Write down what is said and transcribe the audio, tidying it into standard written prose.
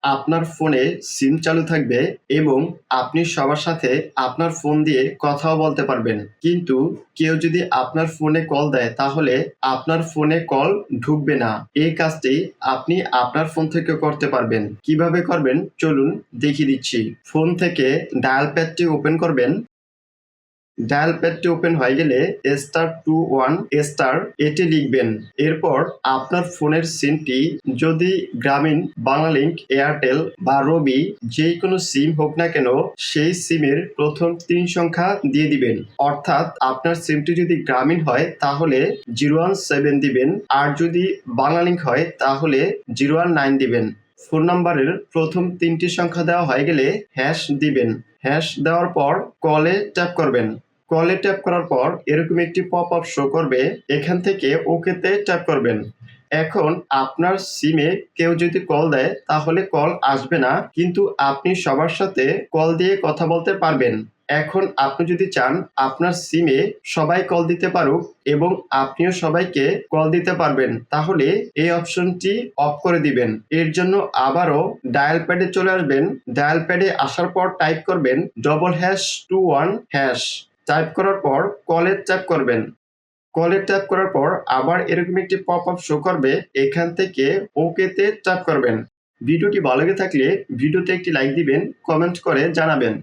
আপনার ফোনে সিম চালু থাকবে এবং আপনি সবার সাথে আপনার ফোন দিয়ে কথাও বলতে পারবেন। কিন্তু কেউ যদি আপনার ফোনে কল দেয় তাহলে আপনার ফোনে কল ঢুকবে না। এই কাজটি আপনি আপনার ফোন থেকে করতে পারবেন। কিভাবে করবেন চলুন দেখিয়ে দিচ্ছি। ফোন থেকে ডায়াল প্যাডটি ওপেন করবেন। ডায়াল প্যাডটি ওপেন হয়ে গেলে *21* এটি লিখবেন। এরপর আপনার ফোনের সিমটি যদি গ্রামীণ, বাংলালিংক, এয়ারটেল বা রবি যেই কোনো সিম হোক না কেন সেই সিমের প্রথম 3 সংখ্যা দিয়ে দিবেন। অর্থাৎ আপনার সিমটি যদি গ্রামীণ হয় তাহলে 017 দিবেন, আর যদি বাংলালিংক হয় তাহলে 019 দিবেন। ফোন নাম্বারের প্রথম 3টি সংখ্যা দেওয়া হয়ে গেলে হ্যাশ দিবেন। হ্যাশ দেওয়ার পর কলে ট্যাপ করবেন। কলে ট্যাপ করার পর এরকম একটি পপ আপ শো করবে, এখান থেকে ওকেতে ট্যাপ করবেন। এখন আপনার সিমে কেউ যদি কল দেয় তাহলে কল আসবে না, কিন্তু আপনি সবার সাথে কল দিয়ে কথা বলতে পারবেন। এখন আপনি যদি চান আপনার সিমে সবাই কল দিতে পারুক এবং আপনিও সবাইকে কল দিতে পারবেন, তাহলে এই অপশনটি অফ করে দিবেন। এর জন্য আবারও ডায়াল প্যাডে চলে আসবেন। ডায়াল প্যাডে আসার পর টাইপ করবেন #21#। টাইপ করার পর কলে ট্যাপ করবেন। কলে ট্যাপ করার পর আবার এরকম একটি পপ আপ শো করবে, এখান থেকে ওকেতে ট্যাপ করবেন। ভিডিওটি ভালো লেগে থাকলে ভিডিওতে একটি লাইক দিবেন, কমেন্ট করে জানাবেন।